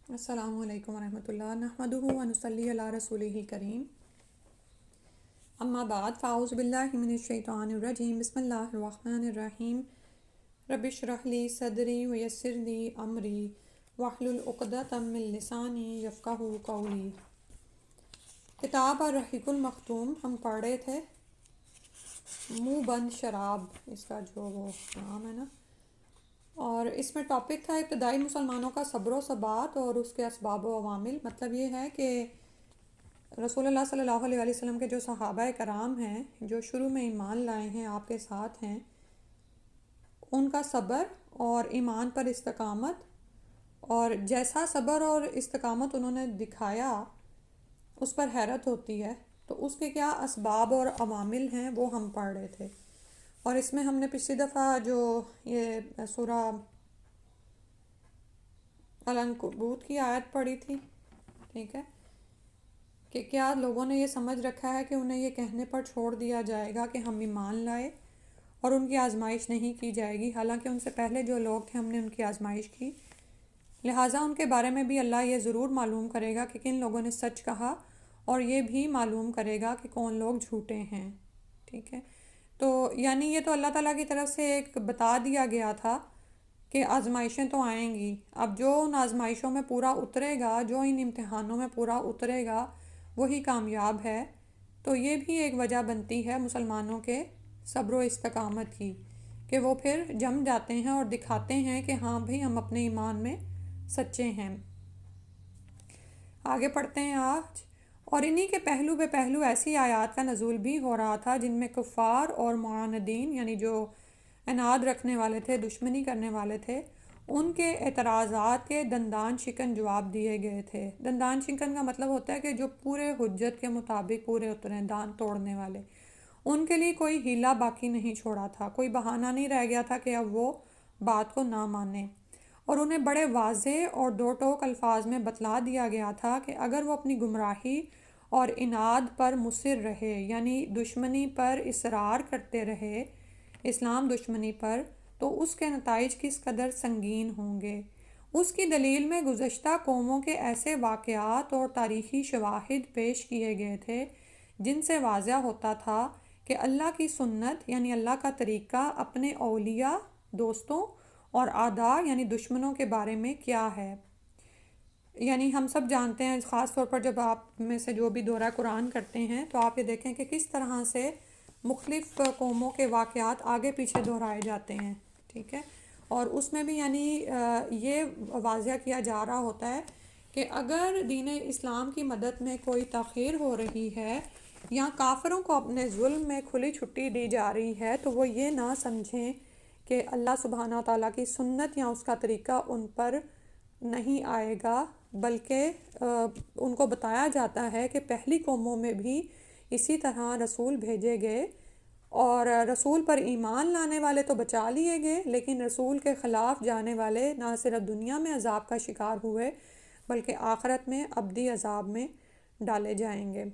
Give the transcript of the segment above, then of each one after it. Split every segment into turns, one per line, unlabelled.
السلام علیکم ورحمۃ اللہ نحمدہ و نصلی علی رسولہ الکریم اما بعد فاعوذ باللہ من الشیطان الرجیم بسم اللہ الرحمن الرحیم رب اشرح لی صدری ویسر لی امری واحلل عقدۃ من لسانی یفقہوا قولی۔ کتاب الرحیق المختوم ہم پڑھ رہے تھے، منہ بند شراب اس کا جو وہ نام ہے نا، اور اس میں ٹاپک تھا ابتدائی مسلمانوں کا صبر و ثبات اور اس کے اسباب و عوامل۔ مطلب یہ ہے کہ رسول اللہ صلی اللہ علیہ وسلم کے جو صحابہ کرام ہیں جو شروع میں ایمان لائے ہیں، آپ کے ساتھ ہیں، ان کا صبر اور ایمان پر استقامت، اور جیسا صبر اور استقامت انہوں نے دکھایا اس پر حیرت ہوتی ہے۔ تو اس کے کیا اسباب اور عوامل ہیں وہ ہم پڑھ رہے تھے، اور اس میں ہم نے پچھلی دفعہ جو یہ سورہ العنکبوت کی آیت پڑھی تھی، ٹھیک ہے، کہ کیا لوگوں نے یہ سمجھ رکھا ہے کہ انہیں یہ کہنے پر چھوڑ دیا جائے گا کہ ہم ایمان لائے اور ان کی آزمائش نہیں کی جائے گی، حالانکہ ان سے پہلے جو لوگ تھے ہم نے ان کی آزمائش کی، لہٰذا ان کے بارے میں بھی اللہ یہ ضرور معلوم کرے گا کہ کن لوگوں نے سچ کہا، اور یہ بھی معلوم کرے گا کہ کون لوگ جھوٹے ہیں، ٹھیک ہے۔ تو یعنی یہ تو اللہ تعالیٰ کی طرف سے ایک بتا دیا گیا تھا کہ آزمائشیں تو آئیں گی، اب جو ان آزمائشوں میں پورا اترے گا، جو ان امتحانوں میں پورا اترے گا وہی کامیاب ہے۔ تو یہ بھی ایک وجہ بنتی ہے مسلمانوں کے صبر و استقامت کی، کہ وہ پھر جم جاتے ہیں اور دکھاتے ہیں کہ ہاں بھئی ہم اپنے ایمان میں سچے ہیں۔ آگے پڑھتے ہیں آج، اور انہی کے پہلو بے پہلو ایسی آیات کا نزول بھی ہو رہا تھا جن میں کفار اور معاندین، یعنی جو عناد رکھنے والے تھے، دشمنی کرنے والے تھے، ان کے اعتراضات کے دندان شکن جواب دیے گئے تھے۔ دندان شکن کا مطلب ہوتا ہے کہ جو پورے حجت کے مطابق پورے اترے، دان توڑنے والے، ان کے لیے کوئی ہیلا باقی نہیں چھوڑا تھا، کوئی بہانہ نہیں رہ گیا تھا کہ اب وہ بات کو نہ مانیں، اور انہیں بڑے واضح اور دو ٹوک الفاظ میں بتلا دیا گیا تھا کہ اگر وہ اپنی گمراہی اور عناد پر مصر رہے، یعنی دشمنی پر اصرار کرتے رہے، اسلام دشمنی پر، تو اس کے نتائج کس قدر سنگین ہوں گے۔ اس کی دلیل میں گزشتہ قوموں کے ایسے واقعات اور تاریخی شواہد پیش کیے گئے تھے جن سے واضح ہوتا تھا کہ اللہ کی سنت یعنی اللہ کا طریقہ اپنے اولیاء، دوستوں اور اعداء یعنی دشمنوں کے بارے میں کیا ہے۔ یعنی ہم سب جانتے ہیں، خاص طور پر جب آپ میں سے جو بھی دورہ قرآن کرتے ہیں تو آپ یہ دیکھیں کہ کس طرح سے مختلف قوموں کے واقعات آگے پیچھے دہرائے جاتے ہیں، ٹھیک ہے، اور اس میں بھی یعنی یہ واضح کیا جا رہا ہوتا ہے کہ اگر دین اسلام کی مدد میں کوئی تاخیر ہو رہی ہے یا کافروں کو اپنے ظلم میں کھلی چھٹی دی جا رہی ہے تو وہ یہ نہ سمجھیں کہ اللہ سبحانہ تعالیٰ کی سنت یا اس کا طریقہ ان پر نہیں آئے گا، بلکہ ان کو بتایا جاتا ہے کہ پہلی قوموں میں بھی اسی طرح رسول بھیجے گئے، اور رسول پر ایمان لانے والے تو بچا لیے گئے، لیکن رسول کے خلاف جانے والے نہ صرف دنیا میں عذاب کا شکار ہوئے بلکہ آخرت میں ابدی عذاب میں ڈالے جائیں گے۔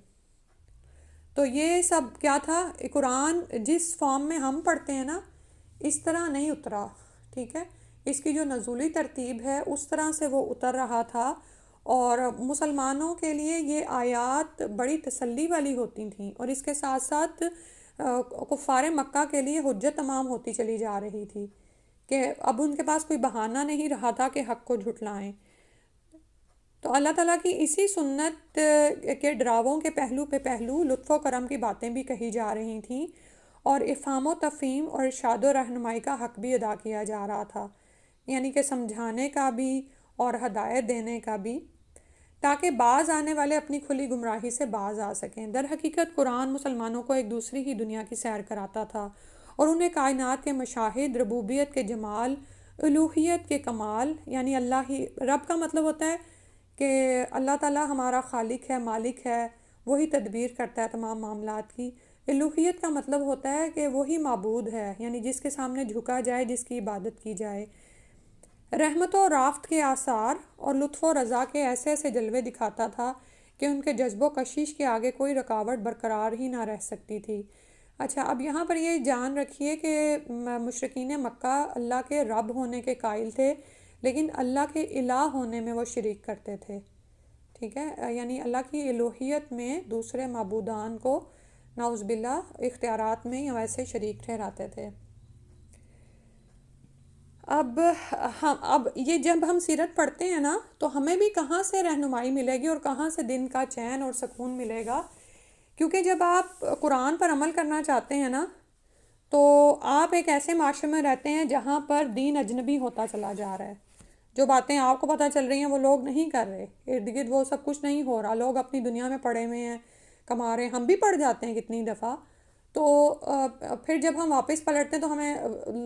تو یہ سب کیا تھا؟ قرآن جس فارم میں ہم پڑھتے ہیں نا اس طرح نہیں اترا، ٹھیک ہے، اس کی جو نزولی ترتیب ہے اس طرح سے وہ اتر رہا تھا، اور مسلمانوں کے لیے یہ آیات بڑی تسلی والی ہوتی تھیں، اور اس کے ساتھ ساتھ کفار مکہ کے لیے حجت تمام ہوتی چلی جا رہی تھی کہ اب ان کے پاس کوئی بہانہ نہیں رہا تھا کہ حق کو جھٹلائیں۔ تو اللہ تعالیٰ کی اسی سنت کے ڈراووں کے پہلو پہ پہلو لطف و کرم کی باتیں بھی کہی جا رہی تھیں، اور افہام و تفہیم اور ارشاد و رہنمائی کا حق بھی ادا کیا جا رہا تھا، یعنی کہ سمجھانے کا بھی اور ہدایت دینے کا بھی، تاکہ باز آنے والے اپنی کھلی گمراہی سے باز آ سکیں۔ در حقیقت قرآن مسلمانوں کو ایک دوسری ہی دنیا کی سیر کراتا تھا، اور انہیں کائنات کے مشاہد، ربوبیت کے جمال، الوہیت کے کمال، یعنی اللہ ہی رب کا مطلب ہوتا ہے کہ اللہ تعالیٰ ہمارا خالق ہے، مالک ہے، وہی تدبیر کرتا ہے تمام معاملات کی۔ الوہیت کا مطلب ہوتا ہے کہ وہی معبود ہے، یعنی جس کے سامنے جھکا جائے، جس کی عبادت کی جائے۔ رحمت و رافت کے آثار اور لطف و رضا کے ایسے ایسے جلوے دکھاتا تھا کہ ان کے جذب و کشش کے آگے کوئی رکاوٹ برقرار ہی نہ رہ سکتی تھی۔ اچھا، اب یہاں پر یہ جان رکھیے کہ مشرکین مکہ اللہ کے رب ہونے کے قائل تھے، لیکن اللہ کے الہ ہونے میں وہ شریک کرتے تھے، ٹھیک ہے، یعنی اللہ کی الوہیت میں دوسرے معبودان کو نعوذ باللہ اختیارات میں یا ویسے شریک ٹھہراتے تھے۔ اب یہ جب ہم سیرت پڑھتے ہیں نا تو ہمیں بھی کہاں سے رہنمائی ملے گی اور کہاں سے دن کا چین اور سکون ملے گا، کیونکہ جب آپ قرآن پر عمل کرنا چاہتے ہیں نا تو آپ ایک ایسے معاشرے میں رہتے ہیں جہاں پر دین اجنبی ہوتا چلا جا رہا ہے، جو باتیں آپ کو پتہ چل رہی ہیں وہ لوگ نہیں کر رہے، ارد گرد وہ سب کچھ نہیں ہو رہا، لوگ اپنی دنیا میں پڑے ہوئے ہیں، کما رہے ہیں، ہم بھی پڑ جاتے ہیں کتنی دفعہ۔ تو پھر جب ہم واپس پلٹتے ہیں تو ہمیں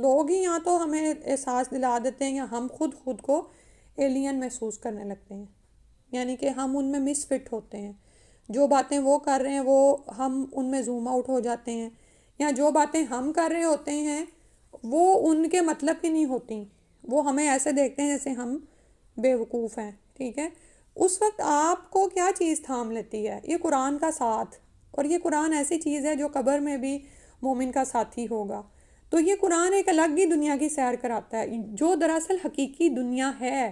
لوگ ہی یا تو ہمیں احساس دلا دیتے ہیں یا ہم خود کو ایلین محسوس کرنے لگتے ہیں، یعنی کہ ہم ان میں مس فٹ ہوتے ہیں، جو باتیں وہ کر رہے ہیں وہ ہم ان میں زوم آؤٹ ہو جاتے ہیں، یا جو باتیں ہم کر رہے ہوتے ہیں وہ ان کے مطلب کی نہیں ہوتی، وہ ہمیں ایسے دیکھتے ہیں جیسے ہم بے وقوف ہیں، ٹھیک ہے۔ اس وقت آپ کو کیا چیز تھام لیتی ہے؟ یہ قرآن کا ساتھ، اور یہ قرآن ایسی چیز ہے جو قبر میں بھی مومن کا ساتھی ہوگا۔ تو یہ قرآن ایک الگ ہی دنیا کی سیر کراتا ہے، جو دراصل حقیقی دنیا ہے،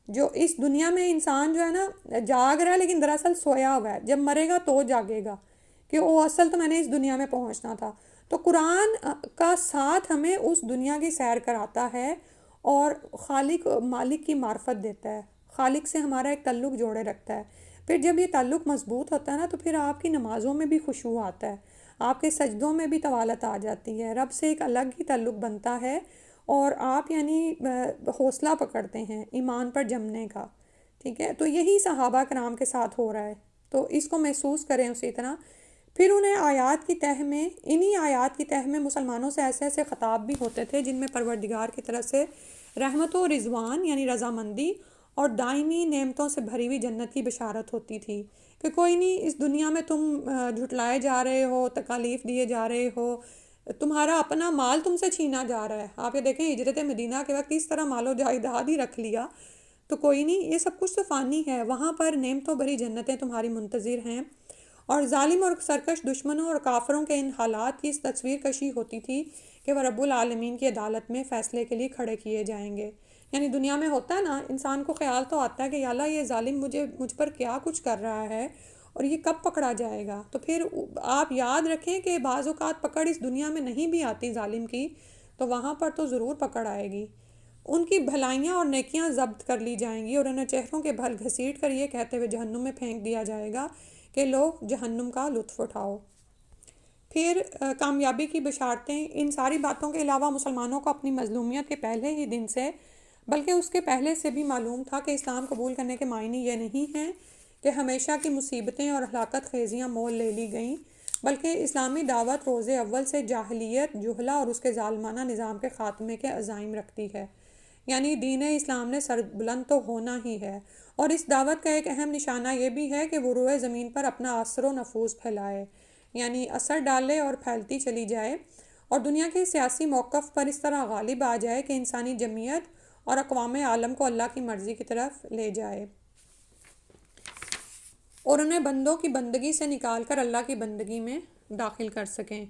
جو اس دنیا میں انسان جو ہے نا جاگ رہا ہے لیکن دراصل سویا ہوا ہے، جب مرے گا تو جاگے گا کہ وہ اصل تو میں نے اس دنیا میں پہنچنا تھا۔ تو قرآن کا ساتھ ہمیں اس دنیا کی سیر کراتا ہے اور خالق مالک کی معرفت دیتا ہے، خالق سے ہمارا ایک تعلق جوڑے رکھتا ہے۔ پھر جب یہ تعلق مضبوط ہوتا ہے نا تو پھر آپ کی نمازوں میں بھی خشوع آتا ہے، آپ کے سجدوں میں بھی طوالت آ جاتی ہے، رب سے ایک الگ ہی تعلق بنتا ہے، اور آپ یعنی حوصلہ پکڑتے ہیں ایمان پر جمنے کا، ٹھیک ہے۔ تو یہی صحابہ کرام کے ساتھ ہو رہا ہے، تو اس کو محسوس کریں اسی طرح۔ پھر انہیں آیات کی تہ میں، انہی آیات کی تہ میں مسلمانوں سے ایسے ایسے خطاب بھی ہوتے تھے جن میں پروردگار کی طرف سے رحمت و رضوان یعنی رضامندی اور دائمی نعمتوں سے بھری ہوئی جنت کی بشارت ہوتی تھی، کہ کوئی نہیں، اس دنیا میں تم جھٹلائے جا رہے ہو، تکالیف دیے جا رہے ہو، تمہارا اپنا مال تم سے چھینا جا رہا ہے۔ آپ یہ دیکھیں ہجرت مدینہ کے وقت اس طرح مال و جائیداد ہی رکھ لیا، تو کوئی نہیں، یہ سب کچھ تو فانی ہے، وہاں پر نعمتوں بھری جنتیں تمہاری منتظر ہیں۔ اور ظالم اور سرکش دشمنوں اور کافروں کے ان حالات کی اس تصویر کشی ہوتی تھی کہ وہ رب العالمین کی عدالت میں فیصلے کے لیے کھڑے کیے جائیں گے۔ یعنی دنیا میں ہوتا ہے نا، انسان کو خیال تو آتا ہے کہ یا اللہ یہ ظالم مجھ پر کیا کچھ کر رہا ہے اور یہ کب پکڑا جائے گا۔ تو پھر آپ یاد رکھیں کہ بعض اوقات پکڑ اس دنیا میں نہیں بھی آتی ظالم کی، تو وہاں پر تو ضرور پکڑ آئے گی، ان کی بھلائیاں اور نیکیاں ضبط کر لی جائیں گی اور انہیں چہروں کے بھل گھسیٹ کر یہ کہتے ہوئے جہنم میں پھینک دیا جائے گا کہ لو جہنم کا لطف اٹھاؤ۔ پھر کامیابی کی بشارتیں، ان ساری باتوں کے علاوہ مسلمانوں کو اپنی مظلومیت کے پہلے ہی دن سے، بلکہ اس کے پہلے سے بھی معلوم تھا کہ اسلام قبول کرنے کے معنی یہ نہیں ہیں کہ ہمیشہ کی مصیبتیں اور ہلاکت خیزیاں مول لے لی گئیں، بلکہ اسلامی دعوت روز اول سے جاہلیت، جہلا اور اس کے ظالمانہ نظام کے خاتمے کے عزائم رکھتی ہے، یعنی دین اسلام نے سر بلند تو ہونا ہی ہے، اور اس دعوت کا ایک اہم نشانہ یہ بھی ہے کہ وہ روئے زمین پر اپنا اثر و نفوذ پھیلائے، یعنی اثر ڈالے اور پھیلتی چلی جائے، اور دنیا کے سیاسی موقف پر اس طرح غالب آ جائے کہ انسانی جمعیت اور اقوام عالم کو اللہ کی مرضی کی طرف لے جائے، اور انہیں بندوں کی بندگی سے نکال کر اللہ کی بندگی میں داخل کر سکیں،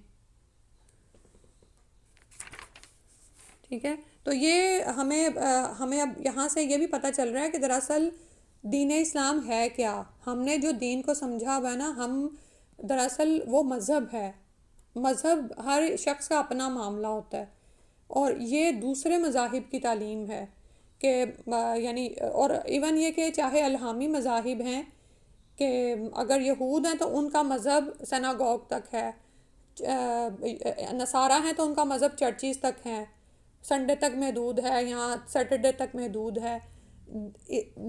ٹھیک ہے۔ تو یہ ہمیں اب یہاں سے یہ بھی پتہ چل رہا ہے کہ دراصل دین اسلام ہے کیا۔ ہم نے جو دین کو سمجھا ہوا ہے نا، ہم دراصل وہ مذہب ہے، مذہب ہر شخص کا اپنا معاملہ ہوتا ہے، اور یہ دوسرے مذاہب کی تعلیم ہے کہ یعنی، اور ایون یہ کہ چاہے الہامی مذاہب ہیں، کہ اگر یہود ہیں تو ان کا مذہب سناگوگ تک ہے، نصارہ ہیں تو ان کا مذہب چرچز تک ہے، سنڈے تک محدود ہے یا سیٹرڈے تک محدود ہے۔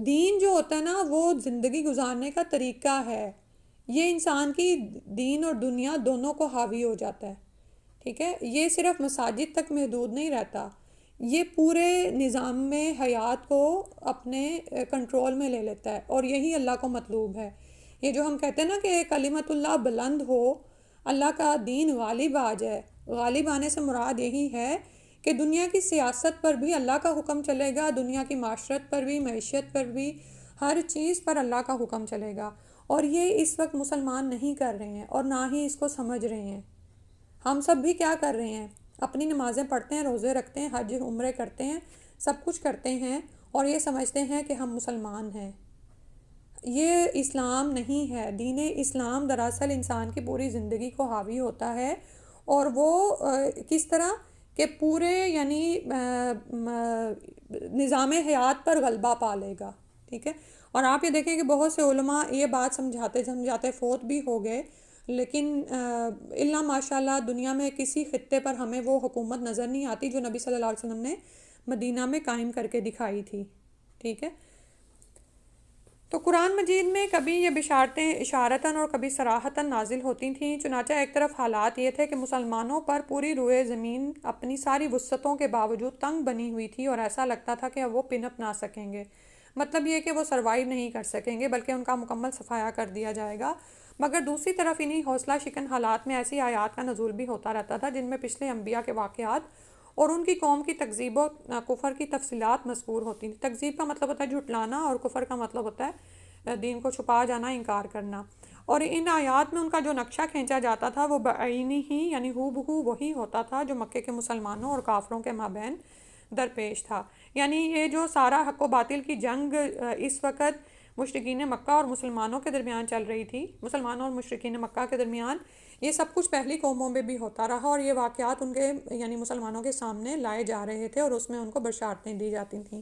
دین جو ہوتا ہے نا وہ زندگی گزارنے کا طریقہ ہے، یہ انسان کی دین اور دنیا دونوں کو حاوی ہو جاتا ہے، ٹھیک ہے۔ یہ صرف مساجد تک محدود نہیں رہتا، یہ پورے نظام میں حیات کو اپنے کنٹرول میں لے لیتا ہے، اور یہی اللہ کو مطلوب ہے۔ یہ جو ہم کہتے ہیں نا کہ کلمت اللہ بلند ہو، اللہ کا دین غالب آ جائے، غالب آنے سے مراد یہی ہے کہ دنیا کی سیاست پر بھی اللہ کا حکم چلے گا، دنیا کی معاشرت پر بھی، معیشت پر بھی، ہر چیز پر اللہ کا حکم چلے گا، اور یہ اس وقت مسلمان نہیں کر رہے ہیں اور نہ ہی اس کو سمجھ رہے ہیں۔ ہم سب بھی کیا کر رہے ہیں؟ اپنی نمازیں پڑھتے ہیں، روزے رکھتے ہیں، حج عمرے کرتے ہیں، سب کچھ کرتے ہیں، اور یہ سمجھتے ہیں کہ ہم مسلمان ہیں۔ یہ اسلام نہیں ہے۔ دین اسلام دراصل انسان کی پوری زندگی کو حاوی ہوتا ہے، اور وہ کس طرح کہ پورے یعنی نظام حیات پر غلبہ پا لے گا، ٹھیک ہے۔ اور آپ یہ دیکھیں کہ بہت سے علماء یہ بات سمجھاتے سمجھاتے فوت بھی ہو گئے، لیکن الا ماشاء اللہ دنیا میں کسی خطے پر ہمیں وہ حکومت نظر نہیں آتی جو نبی صلی اللہ علیہ وسلم نے مدینہ میں قائم کر کے دکھائی تھی، ٹھیک ہے۔ تو قرآن مجید میں کبھی یہ بشارتیں اشارتاً اور کبھی صراحتاً نازل ہوتی تھیں۔ چنانچہ ایک طرف حالات یہ تھے کہ مسلمانوں پر پوری روئے زمین اپنی ساری وسعتوں کے باوجود تنگ بنی ہوئی تھی، اور ایسا لگتا تھا کہ اب وہ پنپ نہ سکیں گے، مطلب یہ کہ وہ سروائیو نہیں کر سکیں گے بلکہ ان کا مکمل صفایا کر دیا جائے گا۔ مگر دوسری طرف انہی حوصلہ شکن حالات میں ایسی آیات کا نزول بھی ہوتا رہتا تھا جن میں پچھلے انبیاء کے واقعات اور ان کی قوم کی تکذیب و کفر کی تفصیلات مذکور ہوتی تھیں۔ تکذیب کا مطلب ہوتا ہے جھٹلانا، اور کفر کا مطلب ہوتا ہے دین کو چھپا جانا، انکار کرنا۔ اور ان آیات میں ان کا جو نقشہ کھینچا جاتا تھا وہ بعینی ہی یعنی ہو بہو وہی ہوتا تھا جو مکے کے مسلمانوں اور کافروں کے مابین درپیش تھا۔ یعنی یہ جو سارا حق و باطل کی جنگ اس وقت مشرکین مکہ اور مسلمانوں کے درمیان چل رہی تھی، مسلمانوں اور مشرکین مکہ کے درمیان، یہ سب کچھ پہلی قوموں میں بھی ہوتا رہا، اور یہ واقعات ان کے یعنی مسلمانوں کے سامنے لائے جا رہے تھے اور اس میں ان کو بشارتیں دی جاتی تھیں۔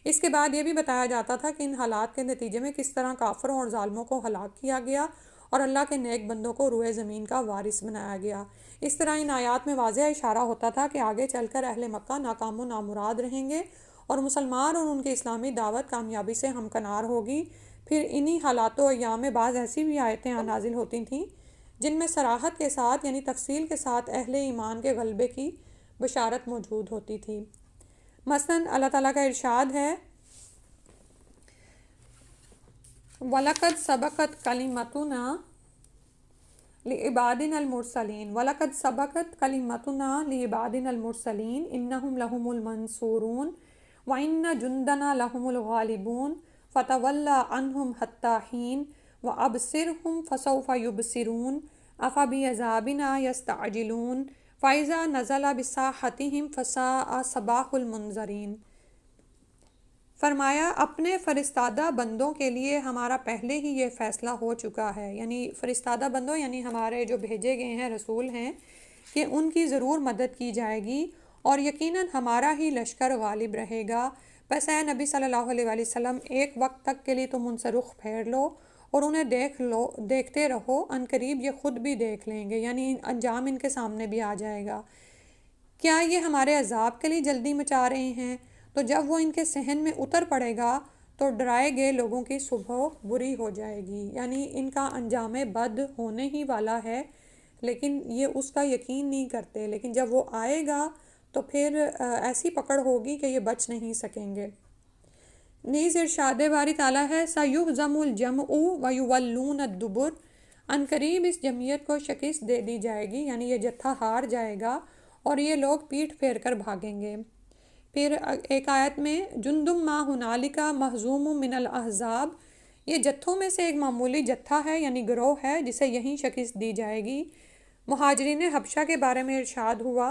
اس کے بعد یہ بھی بتایا جاتا تھا کہ ان حالات کے نتیجے میں کس طرح کافروں اور ظالموں کو ہلاک کیا گیا اور اللہ کے نیک بندوں کو روئے زمین کا وارث بنایا گیا۔ اس طرح ان آیات میں واضح اشارہ ہوتا تھا کہ آگے چل کر اہل مکہ ناکام و نامراد رہیں گے اور مسلمان اور ان کی اسلامی دعوت کامیابی سے ہمکنار ہوگی۔ پھر انہی حالات و ایام میں بعض ایسی بھی آیتیں نازل ہوتی تھیں جن میں صراحت کے ساتھ یعنی تفصیل کے ساتھ اہل ایمان کے غلبے کی بشارت موجود ہوتی تھی۔ مثلاً اللہ تعالیٰ کا ارشاد ہے وَلَقَدْ سَبَقَتْ كَلِمَتُنَا لِعِبَادِنَا الْمُرْسَلِينَ وَلَقَدْ سَبَقَتْ كَلِمَتُنَا لِعِبَادِنَا الْمُرْسَلِينَ إِنَّهُمْ لَهُمُ الْمَنْصُورُونَ وَإِنَّ جُنْدَنَا لَهُمُ الْغَالِبُونَ فَتَوَلَّ عَنْهُمْ حَتَّى حِينٍ وَأَبْصِرْهُمْ فَسَوْفَ يُبْصِرُونَ أَفَبِعَذَابِنَا يَسْتَعْجِلُونَ فَإِذَا نَزَلَ بِسَاحَتِهِمْ فَسَاءَ صَبَاحُ الْمُنذَرِينَ۔ فرمایا اپنے فرستادہ بندوں کے لیے ہمارا پہلے ہی یہ فیصلہ ہو چکا ہے، یعنی فرستادہ بندوں یعنی ہمارے جو بھیجے گئے ہیں رسول ہیں، کہ ان کی ضرور مدد کی جائے گی اور یقیناً ہمارا ہی لشکر غالب رہے گا۔ بس اے نبی صلی اللہ علیہ وآلہ وسلم ایک وقت تک کے لیے تم ان سے رخ پھیر لو اور انہیں دیکھتے رہو، ان قریب یہ خود بھی دیکھ لیں گے، یعنی انجام ان کے سامنے بھی آ جائے گا۔ کیا یہ ہمارے عذاب کے لیے جلدی مچا رہے ہیں؟ تو جب وہ ان کے صحن میں اتر پڑے گا تو ڈرائے گئے لوگوں کی صبح بری ہو جائے گی، یعنی ان کا انجام بد ہونے ہی والا ہے، لیکن یہ اس کا یقین نہیں کرتے، لیکن جب وہ آئے گا تو پھر ایسی پکڑ ہوگی کہ یہ بچ نہیں سکیں گے۔ نیز ارشاد باری تعالیٰ ہے سَيُهْزَمُ الْجَمْعُ وَيُوَلُّونَ الدُّبُرَ، ان قریب اس جمعیت کو شکست دے دی جائے گی، یعنی یہ جتھا ہار جائے گا اور یہ لوگ پیٹھ پھیر کر بھاگیں گے۔ پھر ایک آیت میں جُنْدٌ مَّا هُنَالِكَ مَهْزُومٌ مِّنَ الْأَحْزَابِ، یہ جتھوں میں سے ایک معمولی جتھا ہے یعنی گروہ ہے جسے یہیں شکست دی جائے گی۔ مہاجرین حبشہ کے بارے میں ارشاد ہوا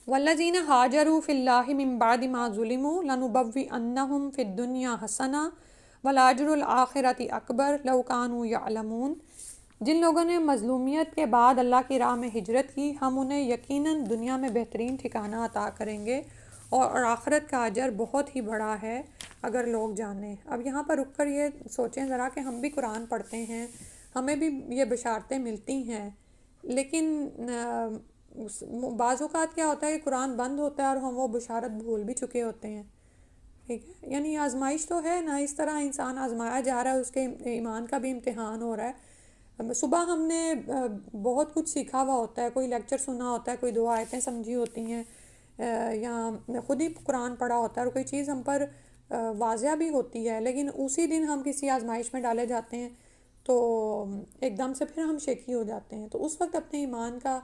وَالَّذِينَ هَاجَرُوا فِي اللَّهِ مِن بَعْدِ مَا ظُلِمُوا لَنُبَوِّئَنَّهُمْ فِي الدُّنْيَا حَسَنَةً وَلَأَجْرُ الْآخِرَةِ أَكْبَرُ لَوْ كَانُوا يَعْلَمُونَ۔ جن لوگوں نے مظلومیت کے بعد اللہ کی راہ میں ہجرت کی، ہم انہیں یقیناً دنیا میں بہترین ٹھکانہ عطا کریں گے اور آخرت کا اجر بہت ہی بڑا ہے اگر لوگ جانیں۔ اب یہاں پر رک کر یہ سوچیں ذرا کہ ہم بھی قرآن پڑھتے ہیں، ہمیں بھی یہ بشارتیں ملتی ہیں، لیکن بعض اوقات کیا ہوتا ہے کہ قرآن بند ہوتا ہے اور ہم وہ بشارت بھول بھی چکے ہوتے ہیں، ٹھیک ہے۔ یعنی آزمائش تو ہے نا، اس طرح انسان آزمایا جا رہا ہے، اس کے ایمان کا بھی امتحان ہو رہا ہے۔ صبح ہم نے بہت کچھ سیکھا ہوا ہوتا ہے، کوئی لیکچر سنا ہوتا ہے، کوئی دو آیتیں سمجھی ہوتی ہیں، یا خود ہی قرآن پڑھا ہوتا ہے اور کوئی چیز ہم پر واضح بھی ہوتی ہے، لیکن اسی دن ہم کسی آزمائش میں ڈالے جاتے ہیں تو ایک دم سے پھر ہم شیکی ہو جاتے ہیں۔ تو اس وقت اپنے ایمان کا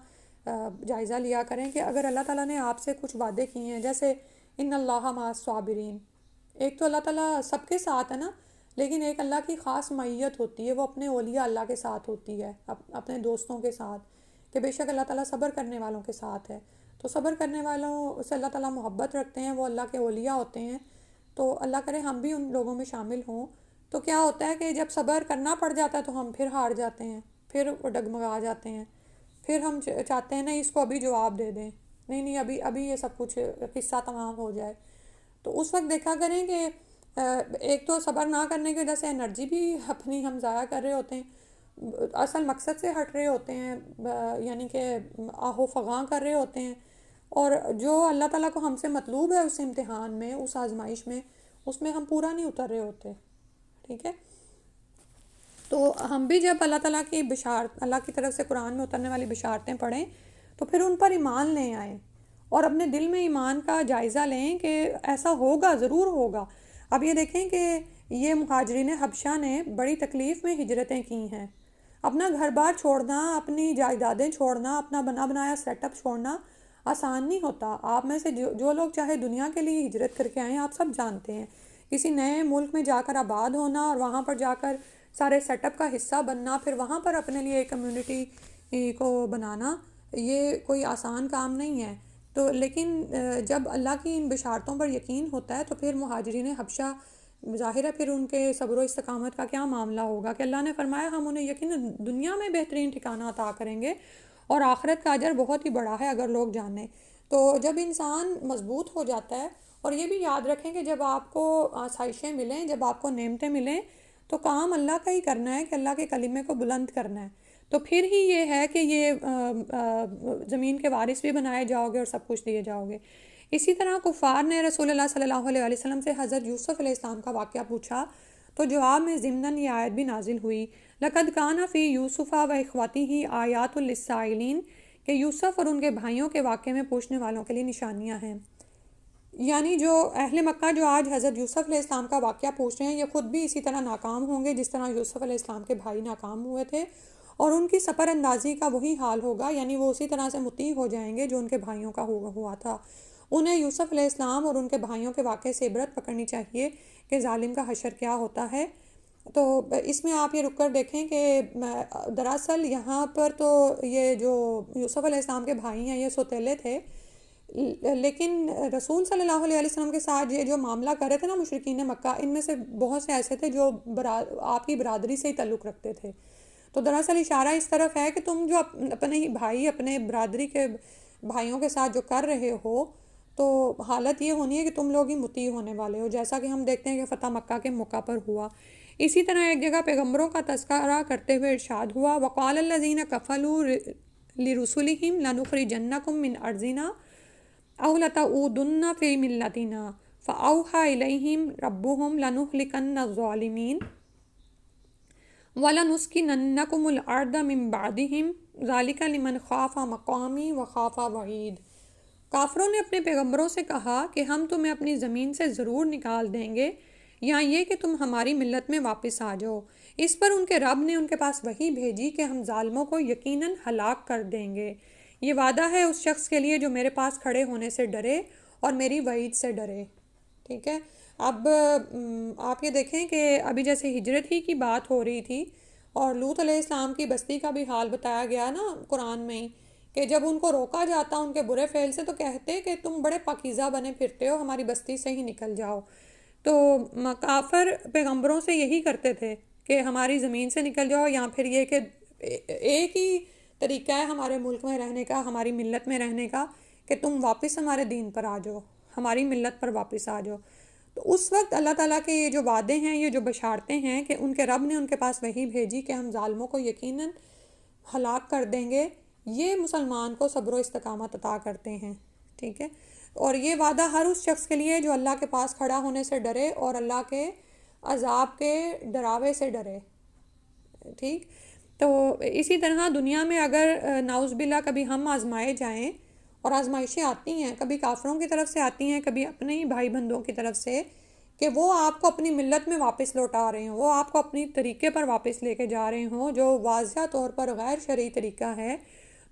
جائزہ لیا کریں کہ اگر اللہ تعالیٰ نے آپ سے کچھ وعدے کیے ہیں، جیسے ان اللہ مع الصابرین، ایک تو اللہ تعالیٰ سب کے ساتھ ہے نا، لیکن ایک اللہ کی خاص معیت ہوتی ہے، وہ اپنے اولیاء اللہ کے ساتھ ہوتی ہے، اپنے دوستوں کے ساتھ، کہ بے شک اللہ تعالیٰ صبر کرنے والوں کے ساتھ ہے۔ تو صبر کرنے والوں سے اللہ تعالیٰ محبت رکھتے ہیں، وہ اللہ کے اولیاء ہوتے ہیں، تو اللہ کرے ہم بھی ان لوگوں میں شامل ہوں۔ تو کیا ہوتا ہے کہ جب صبر کرنا پڑ جاتا ہے تو ہم پھر ہار جاتے ہیں، پھر ڈگمگا جاتے ہیں، پھر ہم چاہتے ہیں نہیں اس کو ابھی جواب دے دیں، نہیں نہیں ابھی یہ سب کچھ قصہ تمام ہو جائے۔ تو اس وقت دیکھا کریں کہ ایک تو صبر نہ کرنے کی وجہ سے انرجی بھی اپنی ہم ضائع کر رہے ہوتے ہیں، اصل مقصد سے ہٹ رہے ہوتے ہیں، یعنی کہ آہو فغاں کر رہے ہوتے ہیں، اور جو اللہ تعالیٰ کو ہم سے مطلوب ہے اس امتحان میں، اس آزمائش میں، اس میں ہم پورا نہیں اتر رہے ہوتے، ٹھیک ہے۔ تو ہم بھی جب اللہ تعالیٰ کی بشارت، اللہ کی طرف سے قرآن میں اترنے والی بشارتیں پڑھیں تو پھر ان پر ایمان لے آئیں، اور اپنے دل میں ایمان کا جائزہ لیں کہ ایسا ہوگا، ضرور ہوگا۔ اب یہ دیکھیں کہ یہ مہاجرین حبشہ نے بڑی تکلیف میں ہجرتیں کی ہیں، اپنا گھر بار چھوڑنا، اپنی جائیدادیں چھوڑنا، اپنا بنا بنایا سیٹ اپ چھوڑنا آسان نہیں ہوتا۔ آپ میں سے جو لوگ چاہے دنیا کے لیے ہجرت کر کے آئیں، آپ سب جانتے ہیں کسی نئے ملک میں جا کر آباد ہونا اور وہاں پر جا کر سارے سیٹ اپ کا حصہ بننا، پھر وہاں پر اپنے لیے ایک کمیونٹی کو بنانا، یہ کوئی آسان کام نہیں ہے۔ تو لیکن جب اللہ کی ان بشارتوں پر یقین ہوتا ہے تو پھر مہاجرین حبشہ، ظاہر ہے پھر ان کے صبر و استقامت کا کیا معاملہ ہوگا کہ اللہ نے فرمایا ہم انہیں یقیناً دنیا میں بہترین ٹھکانہ عطا کریں گے، اور آخرت کا اجر بہت ہی بڑا ہے اگر لوگ جانیں۔ تو جب انسان مضبوط ہو جاتا ہے، اور یہ بھی یاد رکھیں کہ جب آپ کو آسائشیں ملیں، جب آپ کو نعمتیں ملیں، تو کام اللہ کا ہی کرنا ہے کہ اللہ کے کلمے کو بلند کرنا ہے، تو پھر ہی یہ ہے کہ یہ زمین کے وارث بھی بنائے جاؤ گے اور سب کچھ دیے جاؤ گے۔ اسی طرح کفار نے رسول اللہ صلی اللہ علیہ وسلم سے حضرت یوسف علیہ السلام کا واقعہ پوچھا، تو جواب میں ضمناً یہ آیت بھی نازل ہوئی، لَقَدْ كَانَ فِي يُوسُفَ وَإِخْوَتِهِ آيَاتٌ لِلسَّائِلِينَ، کہ یوسف اور ان کے بھائیوں کے واقعے میں پوچھنے والوں کے لیے نشانیاں ہیں۔ یعنی جو اہل مکہ جو آج حضرت یوسف علیہ السلام کا واقعہ پوچھ رہے ہیں، یہ خود بھی اسی طرح ناکام ہوں گے جس طرح یوسف علیہ السلام کے بھائی ناکام ہوئے تھے، اور ان کی سفر اندازی کا وہی حال ہوگا، یعنی وہ اسی طرح سے مطیع ہو جائیں گے جو ان کے بھائیوں کا ہوا تھا۔ انہیں یوسف علیہ السلام اور ان کے بھائیوں کے واقعے سے عبرت پکڑنی چاہیے کہ ظالم کا حشر کیا ہوتا ہے۔ تو اس میں آپ یہ رک کر دیکھیں کہ دراصل یہاں پر تو یہ جو یوسف علیہ السلام کے بھائی ہیں یہ سوتیلے تھے، لیکن رسول صلی اللہ علیہ وسلم کے ساتھ یہ جو معاملہ کر رہے تھے نا مشرکین مکہ، ان میں سے بہت سے ایسے تھے جو آپ کی برادری سے ہی تعلق رکھتے تھے۔ تو دراصل اشارہ اس طرف ہے کہ تم جو اپنے ہی بھائی، اپنے برادری کے بھائیوں کے ساتھ جو کر رہے ہو، تو حالت یہ ہونی ہے کہ تم لوگ ہی مطیع ہونے والے ہو، جیسا کہ ہم دیکھتے ہیں کہ فتح مکہ کے موقع پر ہوا۔ اسی طرح ایک جگہ پیغمبروں کا تذکرہ کرتے ہوئے ارشاد ہوا، وَقَالَ الَّذِينَ كَفَرُوا لِرُسُلِهِمْ لَنُخْرِجَنَّكُم مِّنْ أَرْضِنَا أَوْ لَتَعُودُنَّ فِي مِلَّتِنَا فَأَوْحَىٰ إِلَيْهِمْ رَبُّهُمْ لَنُهْلِكَنَّ الظَّالِمِينَ وَلَنُسْكِنَنَّكُمُ الْأَرْضَ مِن بَعْدِهِمْ ذَلِكَ لِمَنْ خَافَ مَقَامِي وَخَافَ وَعِيدِ۔ کافروں نے اپنے پیغمبروں سے کہا کہ ہم تمہیں اپنی زمین سے ضرور نکال دیں گے، یا یہ کہ تم ہماری ملت میں واپس آ جاؤ۔ اس پر ان کے رب نے ان کے پاس وحی بھیجی کہ ہم ظالموں کو یقیناً ہلاک کر دیں گے۔ یہ وعدہ ہے اس شخص کے لیے جو میرے پاس کھڑے ہونے سے ڈرے اور میری وعید سے ڈرے، ٹھیک ہے۔ اب آپ یہ دیکھیں کہ ابھی جیسے ہجرت ہی کی بات ہو رہی تھی، اور لوط علیہ السلام کی بستی کا بھی حال بتایا گیا نا قرآن میں ہی، کہ جب ان کو روکا جاتا ان کے برے فعل سے تو کہتے کہ تم بڑے پاکیزہ بنے پھرتے ہو، ہماری بستی سے ہی نکل جاؤ۔ تو کافر پیغمبروں سے یہی کرتے تھے کہ ہماری زمین سے نکل جاؤ، یا پھر یہ کہ ایک ہی طریقہ ہے ہمارے ملک میں رہنے کا، ہماری ملت میں رہنے کا، کہ تم واپس ہمارے دین پر آ جاؤ، ہماری ملت پر واپس آ جاؤ۔ تو اس وقت اللہ تعالیٰ کے یہ جو وعدے ہیں، یہ جو بشارتیں ہیں کہ ان کے رب نے ان کے پاس وحی بھیجی کہ ہم ظالموں کو یقیناً ہلاک کر دیں گے، یہ مسلمان کو صبر و استقامت عطا کرتے ہیں، ٹھیک ہے۔ اور یہ وعدہ ہر اس شخص کے لیے جو اللہ کے پاس کھڑا ہونے سے ڈرے اور اللہ کے عذاب کے ڈراوے سے ڈرے، ٹھیک۔ تو اسی طرح دنیا میں اگر نعوذ باللہ کبھی ہم آزمائے جائیں، اور آزمائشیں آتی ہیں، کبھی کافروں کی طرف سے آتی ہیں، کبھی اپنے ہی بھائی بندوں کی طرف سے، کہ وہ آپ کو اپنی ملت میں واپس لوٹا رہے ہوں، وہ آپ کو اپنی طریقے پر واپس لے کے جا رہے ہوں جو واضح طور پر غیر شرعی طریقہ ہے،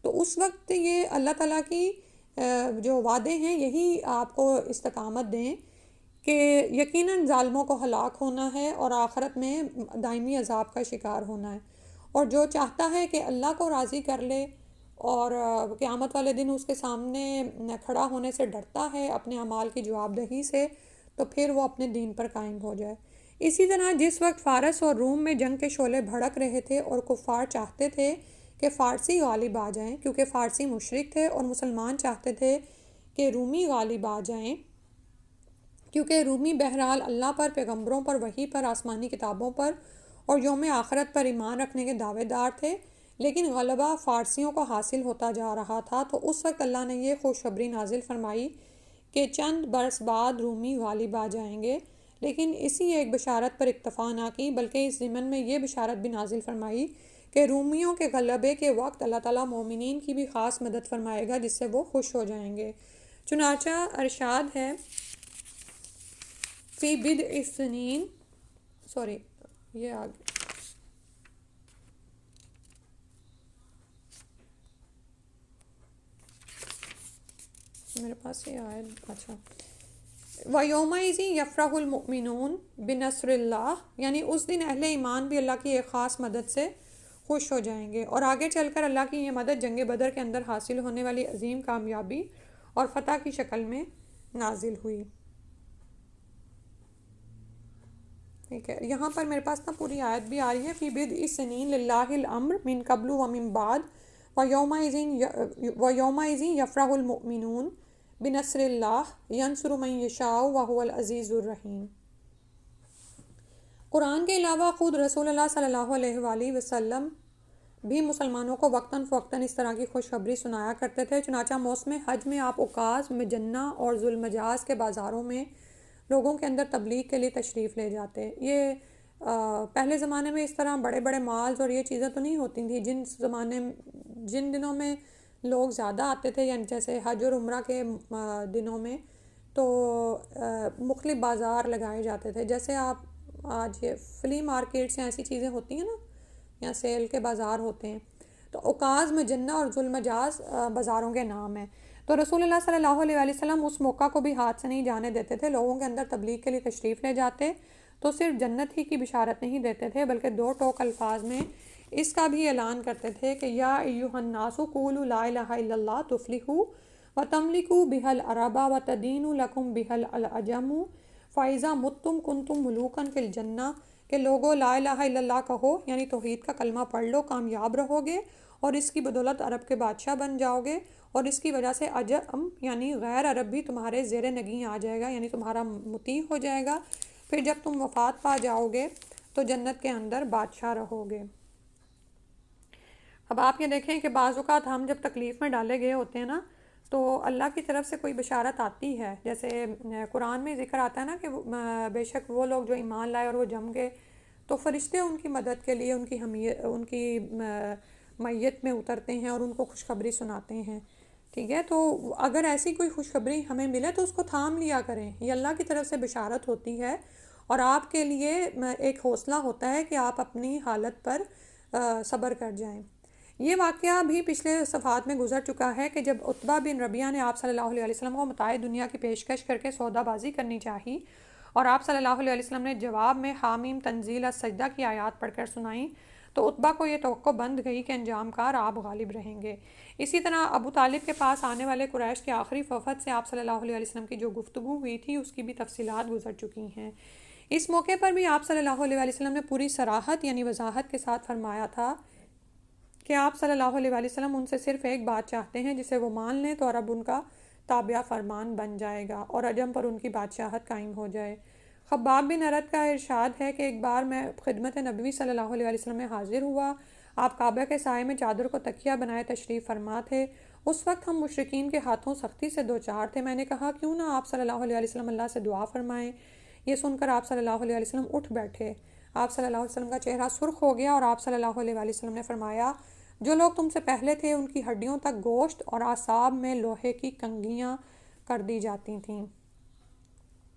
تو اس وقت یہ اللہ تعالیٰ کی جو وعدے ہیں یہی آپ کو استقامت دیں کہ یقیناً ظالموں کو ہلاک ہونا ہے اور آخرت میں دائمی عذاب کا شکار ہونا ہے۔ اور جو چاہتا ہے کہ اللہ کو راضی کر لے اور قیامت والے دن اس کے سامنے کھڑا ہونے سے ڈرتا ہے اپنے اعمال کی جواب دہی سے، تو پھر وہ اپنے دین پر قائم ہو جائے۔ اسی طرح جس وقت فارس اور روم میں جنگ کے شعلے بھڑک رہے تھے اور کفار چاہتے تھے کہ فارسی غالب آ جائیں، کیونکہ فارسی مشرک تھے، اور مسلمان چاہتے تھے کہ رومی غالب آ جائیں، کیونکہ رومی بہرحال اللہ پر، پیغمبروں پر، وحی پر، آسمانی کتابوں پر اور یوم آخرت پر ایمان رکھنے کے دعوے دار تھے، لیکن غلبہ فارسیوں کو حاصل ہوتا جا رہا تھا۔ تو اس وقت اللہ نے یہ خوشخبری نازل فرمائی کہ چند برس بعد رومی غالب آ جائیں گے، لیکن اسی ایک بشارت پر اکتفا نہ کی، بلکہ اس ضمن میں یہ بشارت بھی نازل فرمائی کہ رومیوں کے غلبے کے وقت اللہ تعالیٰ مومنین کی بھی خاص مدد فرمائے گا، جس سے وہ خوش ہو جائیں گے۔ چنانچہ ارشاد ہے فی بدء سنین، سوری یہ آگے میرے پاس یہ آیت، اچھا، وَيَوْمَئِذٍ يَفْرَحُ الْمُؤْمِنُونَ بِنَصْرِ اللَّهِ، یعنی اس دن اہل ایمان بھی اللہ کی ایک خاص مدد سے خوش ہو جائیں گے۔ اور آگے چل کر اللہ کی یہ مدد جنگ بدر کے اندر حاصل ہونے والی عظیم کامیابی اور فتح کی شکل میں نازل ہوئی۔ ٹھیک ہے، یہاں پر میرے پاس نا پوری آیت بھی آ رہی ہے، فی بدء سنین للہ الامر من قبل ومن بعد وَيَوْمَئِذٍ يَفْرَحُ الْمُؤْمِنُونَ بِنَصْرِ اللَّهِ يَنْصُرُ مَن يَشَاءُ وَهُوَ الْعَزِيزُ الرَّحِيمُ۔ قرآن کے علاوہ خود رسول اللہ صلی اللہ علیہ وآلہ وسلم بھی مسلمانوں کو وقتاً فوقتاً اس طرح کی خوشخبری سنایا کرتے تھے۔ چنانچہ موسم حج میں آپ عکاظ، مجنہ اور ذوالمجاز کے بازاروں میں لوگوں کے اندر تبلیغ کے لیے تشریف لے جاتے۔ یہ پہلے زمانے میں اس طرح بڑے بڑے مالز اور یہ چیزیں تو نہیں ہوتی تھیں، جن دنوں میں لوگ زیادہ آتے تھے، یعنی جیسے حج اور عمرہ کے دنوں میں، تو مختلف بازار لگائے جاتے تھے، جیسے آپ آج یہ فلی مارکیٹس یا ایسی چیزیں ہوتی ہیں نا، یا سیل کے بازار ہوتے ہیں، تو عکاظ، مجنہ اور ذوالمجاز بازاروں کے نام ہیں۔ تو رسول اللہ صلی اللہ علیہ وآلہ وسلم اس موقع کو بھی ہاتھ سے نہیں جانے دیتے تھے، لوگوں کے اندر تبلیغ کے لیے تشریف لے جاتے تو صرف جنت ہی کی بشارت نہیں دیتے تھے، بلکہ دو ٹوک الفاظ میں اس کا بھی اعلان کرتے تھے کہ یا ایھا الناس قولوا لا الہ الا اللہ تفلحوا وتملکوا بها العرب وتدینوا لکم بها العجم فاذا متم کنتم ملوکا فی الجنہ، کہ لوگوں لا الہ الا اللہ کہو، یعنی توحید کا کلمہ پڑھ لو، کامیاب رہو گے اور اس کی بدولت عرب کے بادشاہ بن جاؤ گے، اور اس کی وجہ سے عجم یعنی غیر عرب بھی تمہارے زیر نگیں آ جائے گا، یعنی تمہارا مطیع ہو جائے گا، پھر جب تم وفات پا جاؤ گے تو جنت کے اندر بادشاہ رہو گے۔ اب آپ یہ دیکھیں کہ بعض اوقات ہم جب تکلیف میں ڈالے گئے ہوتے ہیں نا، تو اللہ کی طرف سے کوئی بشارت آتی ہے، جیسے قرآن میں ذکر آتا ہے نا کہ بے شک وہ لوگ جو ایمان لائے اور وہ جم گئے تو فرشتے ان کی مدد کے لیے ان کی میت میں اترتے ہیں اور ان کو خوشخبری سناتے ہیں۔ ٹھیک ہے، تو اگر ایسی کوئی خوشخبری ہمیں ملے تو اس کو تھام لیا کریں، یہ اللہ کی طرف سے بشارت ہوتی ہے، اور آپ کے لیے ایک حوصلہ ہوتا ہے کہ آپ اپنی حالت پر صبر کر جائیں۔ یہ واقعہ بھی پچھلے صفحات میں گزر چکا ہے کہ جب عتبہ بن ربیعہ نے آپ صلی اللہ علیہ وسلم کو متاع دنیا کی پیشکش کر کے سودا بازی کرنی چاہی، اور آپ صلی اللہ علیہ وسلم نے جواب میں حامیم تنزیل السجدہ کی آیات پڑھ کر سنائیں، تو عتبہ کو یہ توقع بند گئی کہ انجام کار آپ غالب رہیں گے۔ اسی طرح ابو طالب کے پاس آنے والے قریش کے آخری وفد سے آپ صلی اللہ علیہ وسلم کی جو گفتگو ہوئی تھی اس کی بھی تفصیلات گزر چکی ہیں۔ اس موقع پر بھی آپ صلی اللہ علیہ وسلم نے پوری صراحت یعنی وضاحت کے ساتھ فرمایا تھا کہ آپ صلی اللہ علیہ وسلم ان سے صرف ایک بات چاہتے ہیں، جسے وہ مان لیں تو عرب ان کا تابع فرمان بن جائے گا اور عجم پر ان کی بادشاہت قائم ہو جائے۔ خباب بن ارد کا ارشاد ہے کہ ایک بار میں خدمت نبوی صلی اللہ علیہ وسلم میں حاضر ہوا، آپ کعبہ کے سائے میں چادر کو تکیہ بنائے تشریف فرما تھے۔ اس وقت ہم مشرکین کے ہاتھوں سختی سے دوچار تھے۔ میں نے کہا کیوں نہ آپ صلی اللہ علیہ وسلم اللہ سے دعا فرمائیں۔ یہ سن کر آپ صلی اللہ علیہ وسلم اٹھ بیٹھے، آپ صلی اللہ علیہ وسلم کا چہرہ سرخ ہو گیا اور آپ صلی اللہ علیہ وسلم نے فرمایا، جو لوگ تم سے پہلے تھے ان کی ہڈیوں تک گوشت اور اعصاب میں لوہے کی کنگھیاں کر دی جاتی تھیں،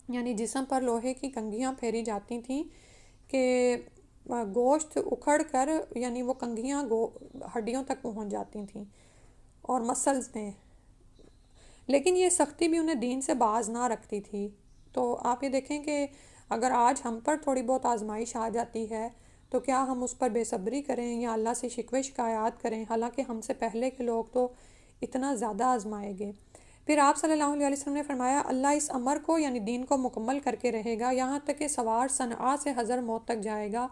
یعنی جسم پر لوہے کی کنگھیاں پھیری جاتی تھیں کہ گوشت اکھڑ کر، یعنی وہ کنگھیاں ہڈیوں تک پہنچ جاتی تھیں اور مسلز میں، لیکن یہ سختی بھی انہیں دین سے باز نہ رکھتی تھی۔ تو آپ یہ دیکھیں کہ اگر آج ہم پر تھوڑی بہت آزمائش آ جاتی ہے تو کیا ہم اس پر بے صبری کریں یا اللہ سے شکوے شکایات کریں، حالانکہ ہم سے پہلے کے لوگ تو اتنا زیادہ آزمائے گئے۔ پھر آپ صلی اللہ علیہ وسلم نے فرمایا اللہ اس امر کو یعنی دین کو مکمل کر کے رہے گا یہاں تک کہ سوار صنعاء سے حضر موت تک جائے گا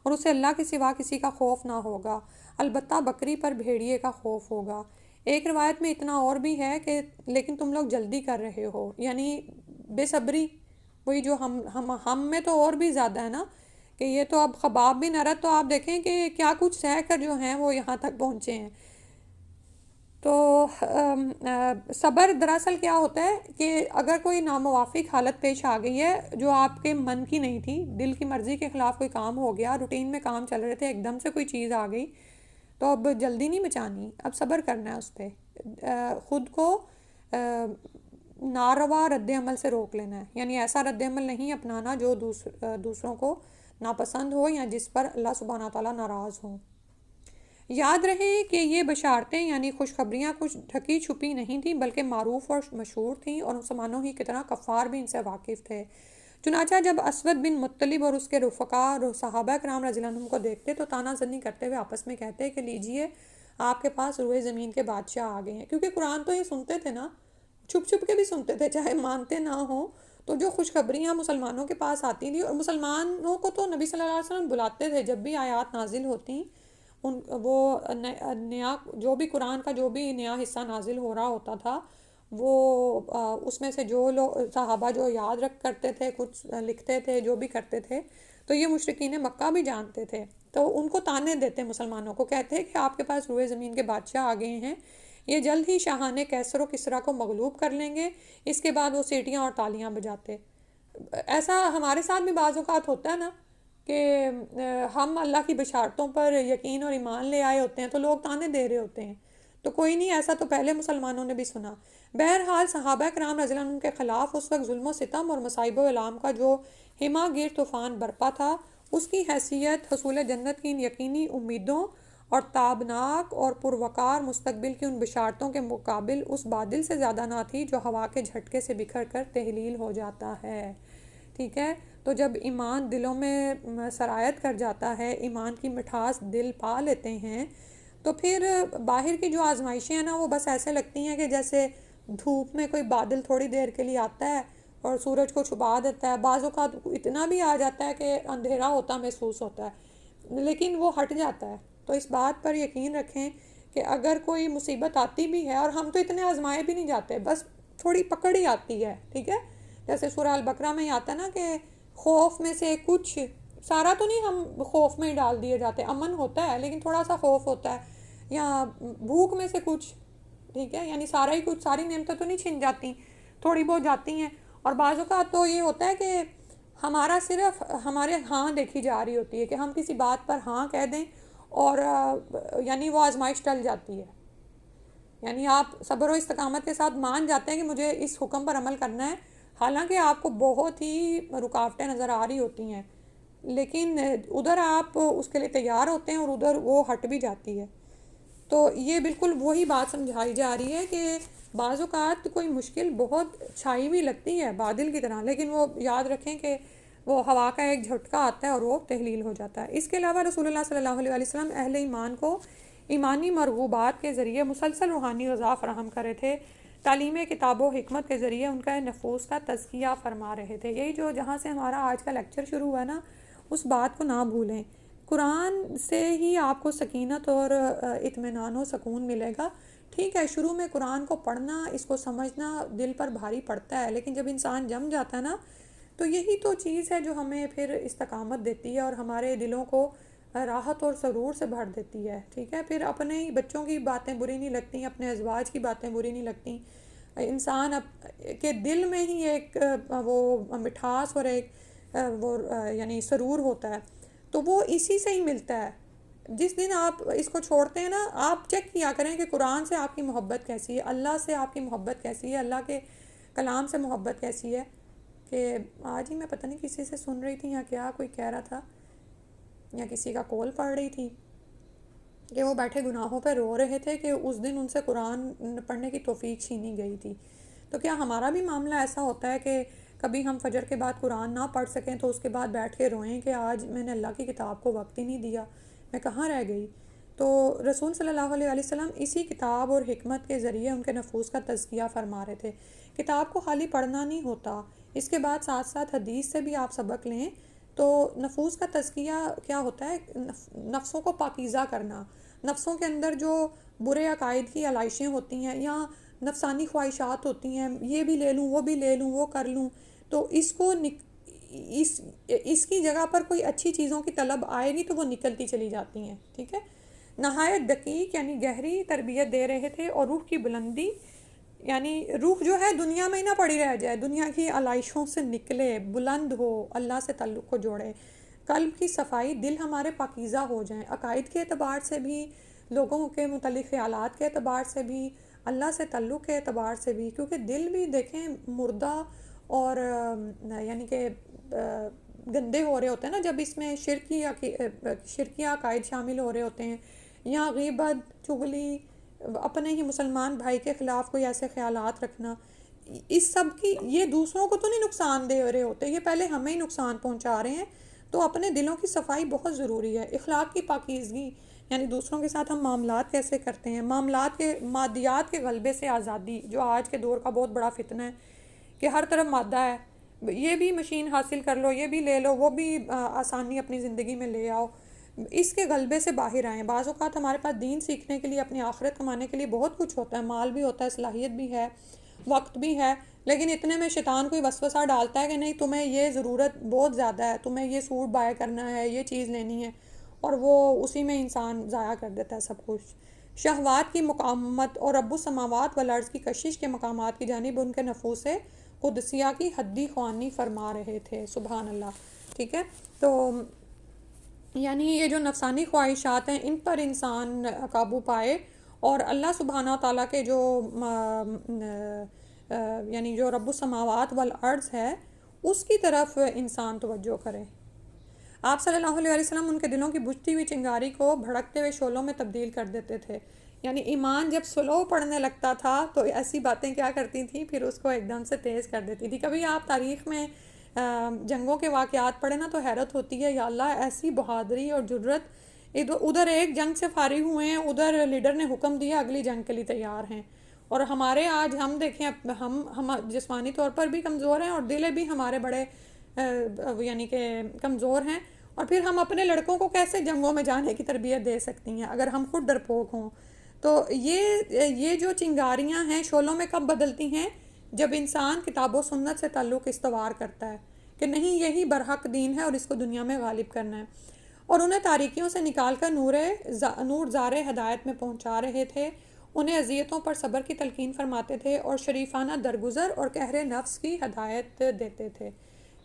اور اسے اللہ کے سوا کسی کا خوف نہ ہوگا، البتہ بکری پر بھیڑیے کا خوف ہوگا۔ ایک روایت میں اتنا اور بھی ہے کہ لیکن تم لوگ جلدی کر رہے ہو، یعنی بے صبری، وہی جو ہم میں تو اور بھی زیادہ ہے نا، کہ یہ تو اب خباب بن ارد تو آپ دیکھیں کہ کیا کچھ سہ کر جو ہیں وہ یہاں تک پہنچے ہیں۔ تو صبر دراصل کیا ہوتا ہے کہ اگر کوئی ناموافق حالت پیش آ گئی ہے جو آپ کے من کی نہیں تھی، دل کی مرضی کے خلاف کوئی کام ہو گیا، روٹین میں کام چل رہے تھے، ایک دم سے کوئی چیز آ گئی، تو اب جلدی نہیں مچانی، اب صبر کرنا ہے اس پہ، خود کو ناروا رد عمل سے روک لینا ہے، یعنی ایسا رد عمل نہیں اپنانا جو دوسروں کو ناپسند ہو یا جس پر اللہ سبحانہ تعالیٰ ناراض ہوں۔ یاد رہے کہ یہ بشارتیں یعنی خوشخبریاں کچھ ڈھکی چھپی نہیں تھیں بلکہ معروف اور مشہور تھیں، اور مسلمانوں ہی کی طرح کفار بھی ان سے واقف تھے۔ چنانچہ جب اسود بن مطلب اور اس کے رفقا صحابہ کرام رضی اللہ عنہم کو دیکھتے تو طعنہ زنی کرتے ہوئے آپس میں کہتے کہ لیجئے آپ کے پاس روئے زمین کے بادشاہ آ گئے ہیں، کیونکہ قرآن تو یہ سنتے تھے نا، چھپ چھپ کے بھی سنتے تھے چاہے مانتے نہ ہوں، تو جو خوشخبریاں مسلمانوں کے پاس آتی تھیں، اور مسلمانوں کو تو نبی صلی اللہ علیہ وسلم بلاتے تھے جب بھی آیات نازل ہوتی، وہ نیا جو بھی قرآن کا جو بھی نیا حصہ نازل ہو رہا ہوتا تھا وہ اس میں سے جو لوگ صحابہ جو یاد رکھ کرتے تھے، کچھ لکھتے تھے، جو بھی کرتے تھے، تو یہ مشرکین مکہ بھی جانتے تھے، تو ان کو طعنے دیتے مسلمانوں کو، کہتے کہ آپ کے پاس روئے زمین کے بادشاہ آ گئے ہیں، یہ جلد ہی شاہان کیسر و کسریٰ کو مغلوب کر لیں گے۔ اس کے بعد وہ سیٹیاں اور تالیاں بجاتے۔ ایسا ہمارے ساتھ بھی بعض اوقات ہوتا ہے نا کہ ہم اللہ کی بشارتوں پر یقین اور ایمان لے آئے ہوتے ہیں تو لوگ طعنے دے رہے ہوتے ہیں، تو کوئی نہیں، ایسا تو پہلے مسلمانوں نے بھی سنا۔ بہرحال صحابہ کرام رضی اللہ عنہ کے خلاف اس وقت ظلم و ستم اور مصائب و الام کا جو ہما گیر طوفان برپا تھا، اس کی حیثیت حصول جنت کی ان یقینی امیدوں اور تابناک اور پروقار مستقبل کی ان بشارتوں کے مقابل اس بادل سے زیادہ نہ تھی جو ہوا کے جھٹکے سے بکھر کر تحلیل ہو جاتا ہے۔ ٹھیک ہے، تو جب ایمان دلوں میں سرایت کر جاتا ہے، ایمان کی مٹھاس دل پا لیتے ہیں، تو پھر باہر کی جو آزمائشیں ہیں نا وہ بس ایسے لگتی ہیں کہ جیسے دھوپ میں کوئی بادل تھوڑی دیر کے لیے آتا ہے اور سورج کو چھپا دیتا ہے، بعض اوقات اتنا بھی آ جاتا ہے کہ اندھیرا ہوتا محسوس ہوتا ہے، لیکن وہ ہٹ جاتا ہے۔ تو اس بات پر یقین رکھیں کہ اگر کوئی مصیبت آتی بھی ہے، اور ہم تو اتنے آزمائے بھی نہیں جاتے، بس تھوڑی پکڑ ہی آتی ہے، ٹھیک ہے، جیسے سورہ البقرہ میں ہی آتا ہے نا کہ خوف میں سے کچھ، سارا تو نہیں ہم خوف میں ہی ڈال دیے جاتے، امن ہوتا ہے لیکن تھوڑا سا خوف ہوتا ہے، یا بھوک میں سے کچھ، ٹھیک ہے، یعنی سارا ہی کچھ، ساری نعمتیں تو نہیں چھن جاتی، تھوڑی بہت جاتی ہیں، اور بعض اوقات تو یہ ہوتا ہے کہ ہمارا صرف ہمارے ہاں دیکھی جا رہی ہوتی ہے کہ ہم کسی بات پر ہاں کہہ دیں اور یعنی وہ آزمائش ٹل جاتی ہے، یعنی آپ صبر و استقامت کے ساتھ مان جاتے ہیں کہ مجھے اس حکم پر عمل کرنا ہے، حالانکہ آپ کو بہت ہی رکاوٹیں نظر آ رہی ہوتی ہیں، لیکن ادھر آپ اس کے لیے تیار ہوتے ہیں اور ادھر وہ ہٹ بھی جاتی ہے۔ تو یہ بالکل وہی بات سمجھائی جا رہی ہے کہ بعض اوقات کوئی مشکل بہت چھائی ہوئی لگتی ہے بادل کی طرح، لیکن وہ یاد رکھیں کہ وہ ہوا کا ایک جھٹکا آتا ہے اور وہ تحلیل ہو جاتا ہے۔ اس کے علاوہ رسول اللہ صلی اللہ علیہ وسلم اہل ایمان کو ایمانی مرغوبات کے ذریعے مسلسل روحانی غذا فراہم کرے تھے، تعلیم کتاب و حکمت کے ذریعے ان کا نفوس کا تزکیہ فرما رہے تھے۔ یہی جو جہاں سے ہمارا آج کا لیکچر شروع ہوا نا، اس بات کو نہ بھولیں، قرآن سے ہی آپ کو سکینت اور اطمینان و سکون ملے گا۔ ٹھیک ہے، شروع میں قرآن کو پڑھنا، اس کو سمجھنا دل پر بھاری پڑتا ہے، لیکن جب انسان جم جاتا ہے نا تو یہی تو چیز ہے جو ہمیں پھر استقامت دیتی ہے اور ہمارے دلوں کو راحت اور سرور سے بھر دیتی ہے۔ ٹھیک ہے، پھر اپنے ہی بچوں کی باتیں بری نہیں لگتی، اپنے ازواج کی باتیں بری نہیں لگتی، انسان کے دل میں ہی ایک وہ مٹھاس اور ایک وہ یعنی سرور ہوتا ہے، تو وہ اسی سے ہی ملتا ہے۔ جس دن آپ اس کو چھوڑتے ہیں نا، آپ چیک کیا کریں کہ قرآن سے آپ کی محبت کیسی ہے، اللہ سے آپ کی محبت کیسی ہے، اللہ کے کلام سے محبت کیسی ہے۔ کہ آج ہی میں پتہ نہیں کسی سے سن رہی تھی یا کیا، کوئی کہہ رہا تھا یا کسی کا کال پڑھ رہی تھی کہ وہ بیٹھے گناہوں پہ رو رہے تھے کہ اس دن ان سے قرآن پڑھنے کی توفیق چھینی گئی تھی۔ تو کیا ہمارا بھی معاملہ ایسا ہوتا ہے کہ کبھی ہم فجر کے بعد قرآن نہ پڑھ سکیں تو اس کے بعد بیٹھ کے روئیں کہ آج میں نے اللہ کی کتاب کو وقت ہی نہیں دیا، میں کہاں رہ گئی۔ تو رسول صلی اللہ علیہ وسلم اسی کتاب اور حکمت کے ذریعے ان کے نفوس کا تزکیہ فرما رہے تھے۔ کتاب کو خالی پڑھنا نہیں ہوتا، اس کے بعد ساتھ ساتھ حدیث سے بھی آپ سبق لیں تو نفوس کا تزکیہ کیا ہوتا ہے؟ نفسوں کو پاکیزہ کرنا، نفسوں کے اندر جو برے عقائد کی علائشیں ہوتی ہیں یا نفسانی خواہشات ہوتی ہیں، یہ بھی لے لوں، وہ بھی لے لوں، وہ کر لوں، تو اس کی جگہ پر کوئی اچھی چیزوں کی طلب آئے گی تو وہ نکلتی چلی جاتی ہیں، ٹھیک ہے۔ نہایت دقیق یعنی گہری تربیت دے رہے تھے، اور روح کی بلندی یعنی روح جو ہے دنیا میں ہی نہ پڑی رہ جائے، دنیا کی علائشوں سے نکلے، بلند ہو، اللہ سے تعلق کو جوڑے، قلب کی صفائی، دل ہمارے پاکیزہ ہو جائیں، عقائد کے اعتبار سے بھی، لوگوں کے متعلق خیالات کے اعتبار سے بھی، اللہ سے تعلق کے اعتبار سے بھی، کیونکہ دل بھی دیکھیں مردہ اور یعنی کہ گندے ہو رہے ہوتے ہیں نا جب اس میں شرکی عقائد شامل ہو رہے ہوتے ہیں، یا غیبت، چغلی، اپنے ہی مسلمان بھائی کے خلاف کوئی ایسے خیالات رکھنا، اس سب کی یہ دوسروں کو تو نہیں نقصان دے رہے ہوتے، یہ پہلے ہمیں ہی نقصان پہنچا رہے ہیں۔ تو اپنے دلوں کی صفائی بہت ضروری ہے، اخلاق کی پاکیزگی، یعنی دوسروں کے ساتھ ہم معاملات کیسے کرتے ہیں، معاملات کے مادیات کے غلبے سے آزادی، جو آج کے دور کا بہت بڑا فتنہ ہے کہ ہر طرف مادہ ہے، یہ بھی مشین حاصل کر لو، یہ بھی لے لو، وہ بھی آسانی اپنی زندگی میں لے آؤ، اس کے غلبے سے باہر آئیں۔ بعض اوقات ہمارے پاس دین سیکھنے کے لیے، اپنی آخرت کمانے کے لیے بہت کچھ ہوتا ہے، مال بھی ہوتا ہے، صلاحیت بھی ہے، وقت بھی ہے، لیکن اتنے میں شیطان کوئی وسوسہ ڈالتا ہے کہ نہیں تمہیں یہ ضرورت بہت زیادہ ہے، تمہیں یہ سوٹ بائے کرنا ہے، یہ چیز لینی ہے، اور وہ اسی میں انسان ضائع کر دیتا ہے سب کچھ۔ شہوات کی مقاومت اور رب السماوات والارض کی کشش کے مقامات کی جانب ان کے نفوس قدسیہ کی حدی خوانی فرما رہے تھے، سبحان اللہ، ٹھیک ہے۔ تو یعنی یہ جو نفسانی خواہشات ہیں ان پر انسان قابو پائے، اور اللہ سبحانہ تعالیٰ کے جو یعنی جو رب السماوات والارض ہے اس کی طرف انسان توجہ کرے۔ آپ صلی اللہ علیہ وسلم ان کے دلوں کی بجھتی ہوئی چنگاری کو بھڑکتے ہوئے شعلوں میں تبدیل کر دیتے تھے، یعنی ایمان جب سلو پڑنے لگتا تھا تو ایسی باتیں کیا کرتی تھیں، پھر اس کو ایک دم سے تیز کر دیتی تھی۔ کبھی آپ تاریخ میں جنگوں کے واقعات پڑھیں نا تو حیرت ہوتی ہے، یا اللہ ایسی بہادری اور جرت، ادھر ایک جنگ سے فارغ ہوئے ہیں، ادھر لیڈر نے حکم دیا اگلی جنگ کے لیے تیار ہیں، اور ہمارے آج ہم دیکھیں ہم جسمانی طور پر بھی کمزور ہیں اور دل بھی ہمارے بڑے یعنی کہ کمزور ہیں، اور پھر ہم اپنے لڑکوں کو کیسے جنگوں میں جانے کی تربیت دے سکتی ہیں اگر ہم خود ڈرپوک ہوں۔ تو یہ جو چنگاریاں ہیں شعلوں میں کب بدلتی ہیں؟ جب انسان کتاب و سنت سے تعلق استوار کرتا ہے کہ نہیں یہی برحق دین ہے اور اس کو دنیا میں غالب کرنا ہے، اور انہیں تاریکیوں سے نکال کر نور زار ہدایت میں پہنچا رہے تھے، انہیں اذیتوں پر صبر کی تلقین فرماتے تھے اور شریفانہ درگزر اور قہر نفس کی ہدایت دیتے تھے،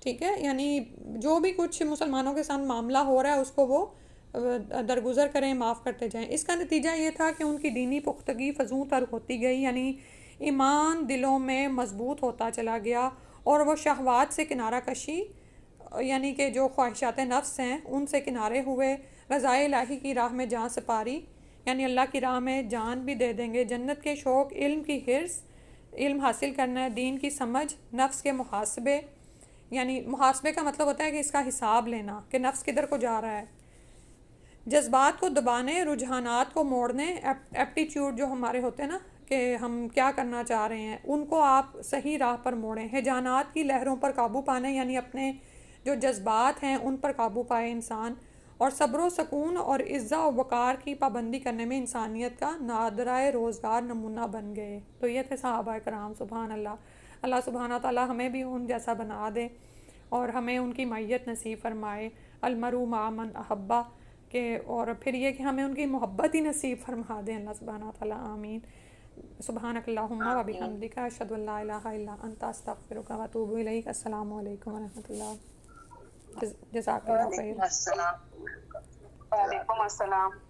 ٹھیک ہے۔ یعنی جو بھی کچھ مسلمانوں کے ساتھ معاملہ ہو رہا ہے اس کو وہ درگزر کریں، معاف کرتے جائیں۔ اس کا نتیجہ یہ تھا کہ ان کی دینی پختگی فزوں تر ہوتی گئی، یعنی ایمان دلوں میں مضبوط ہوتا چلا گیا، اور وہ شہوات سے کنارہ کشی، یعنی کہ جو خواہشات نفس ہیں ان سے کنارے ہوئے، رضائے الہی کی راہ میں جان سپاری، یعنی اللہ کی راہ میں جان بھی دے دیں گے، جنت کے شوق، علم کی حرص، علم حاصل کرنا ہے، دین کی سمجھ، نفس کے محاسبے، یعنی محاسبے کا مطلب ہوتا ہے کہ اس کا حساب لینا کہ نفس کدھر کو جا رہا ہے، جذبات کو دبانے، رجحانات کو موڑنے، ایپٹیچیوڈ جو ہمارے ہوتے ہیں نا کہ ہم کیا کرنا چاہ رہے ہیں ان کو آپ صحیح راہ پر موڑیں، ہیجانات کی لہروں پر قابو پانے، یعنی اپنے جو جذبات ہیں ان پر قابو پائے انسان، اور صبر و سکون اور عزت و وقار کی پابندی کرنے میں انسانیت کا نادرہ روزگار نمونہ بن گئے۔ تو یہ تھے صحابہ کرام، سبحان اللہ۔ اللہ سبحانہ تعالیٰ ہمیں بھی ان جیسا بنا دے اور ہمیں ان کی معیت نصیب فرمائے، المرء مع من احبہ، کہ اور پھر یہ کہ ہمیں ان کی محبت ہی نصیب فرما دیں اللہ سبحانہ تعالیٰ، آمین۔ سبحانک اللہم و بحمدک، اشہد ان لا الہ الا انت، استغفرک و اتوب الیک۔ السلام علیکم و رحمۃ اللہ، جزاک اللہ خیر۔
وعلیکم السلام۔